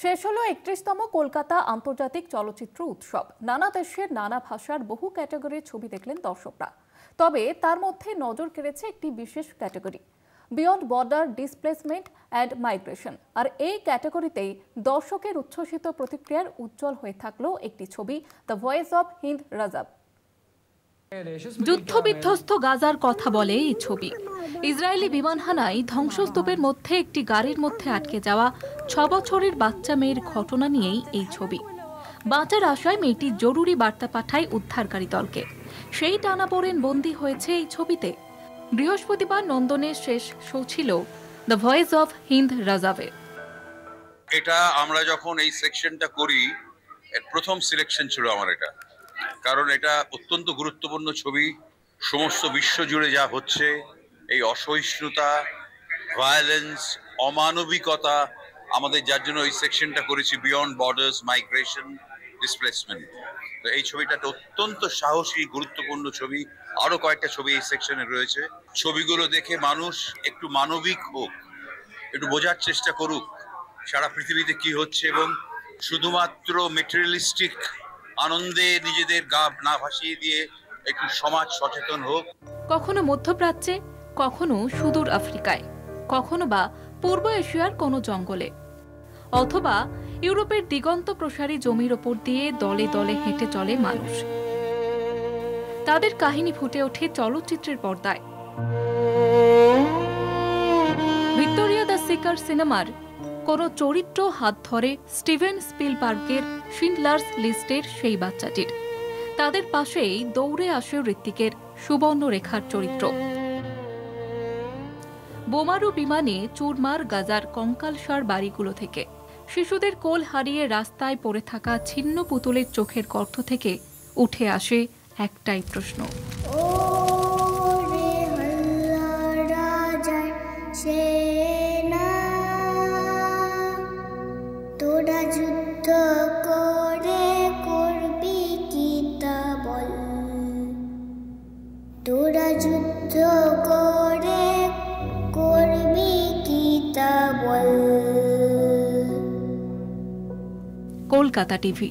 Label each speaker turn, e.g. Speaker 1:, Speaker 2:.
Speaker 1: শেষ হলো ৩১তম কলকাতা আন্তর্জাতিক চলচ্চিত্র উৎসব। নানা দেশের নানা ভাষার বহু ক্যাটাগরির ছবি দেখলেন দর্শকরা। তবে তার মধ্যে নজর কেড়েছে একটি বিশেষ category, beyond border displacement and migration. আর এই ক্যাটাগরিতেই দর্শকের উচ্ছ্বসিত প্রতিক্রিয়ার উজ্জ্বল হয়ে থাকলো একটি ছবি, the voice of Hind Rajab.
Speaker 2: যুদ্ধবিধ্বস্ত গাজার কথা বলে এই ছবি। ইসরায়েলি বিমান হানায় ধ্বংসস্তূপের মধ্যে একটি গাড়ির মধ্যে আটকে যাওয়া ৬ বছরের বাচ্চা মেয়ের ঘটনা নিয়েই এই ছবি। বাঁচার আশায় মেয়েটি জরুরি বার্তা পাঠায় উদ্ধারকারী দলকে। সেই টানাপোড়েন বন্দী হয়েছে এই ছবিতে। বৃহস্পতিবার নন্দনের শেষ শো ছিল দ্য ভয়েস অব হিন্দ রাজাবে।
Speaker 3: এটা আমরা যখন এই সেকশনটা করি, প্রথম সিলেকশন ছিল আমার এটা, কারণ এটা অত্যন্ত গুরুত্বপূর্ণ ছবি। সমস্ত বিশ্ব জুড়ে যা হচ্ছে, এই অসহিষ্ণুতা, ভায়োলেন্স, অমানবিকতা, আমাদের যার জন্য এই সেকশনটা করেছি, বিয়ন্ড বর্ডার্স, মাইগ্রেশন, ডিসপ্লেসমেন্ট। তো এই ছবিটা একটা অত্যন্ত সাহসী গুরুত্বপূর্ণ ছবি। আরো কয়েকটা ছবি এই সেকশনে রয়েছে। ছবিগুলো দেখে মানুষ একটু মানবিক হোক, একটু বোঝার চেষ্টা করুক সারা পৃথিবীতে কি হচ্ছে, এবং শুধুমাত্র মেটেরিয়ালিস্টিক আনন্দে নিজেদের গা না ভাসিয়ে দিয়ে একটু সমাজ সচেতন হোক।
Speaker 2: কখনো মধ্যপ্রাচ্যে, কখনো সুদূর আফ্রিকায়, কখনো বা পূর্ব এশিয়ার কোনো জঙ্গলে, অথবা ইউরোপের দিগন্ত প্রসারী জমির ওপর দিয়ে দলে দলে হেঁটে চলে মানুষ। তাদের কাহিনী ফুটে ওঠে চলচ্চিত্রের পর্দায়। ভিক্টোরিয়া দ্য সিকার সিনেমার কোনো চরিত্র হাত ধরে স্টিভেন স্পিলবার্গের শিন্ডলার্স লিস্টের সেই বাচ্চাটির। তাদের পাশেই দৌড়ে আসে হৃত্বিকের সুবর্ণ রেখার চরিত্র। বোমারু বিমানে চুরমার গাজার কঙ্কালসার বাড়িগুলো থেকে, শিশুদের কোল হারিয়ে রাস্তায় পড়ে থাকা ছিন্ন পুতুলের চোখের গর্ত থেকে উঠে আসে একটাই প্রশ্ন,
Speaker 4: তোরা যুদ্ধ করে করবি কি তা বল, তোরা যুদ্ধ করে করবি কি তা বল।
Speaker 2: কলকাতা টিভি।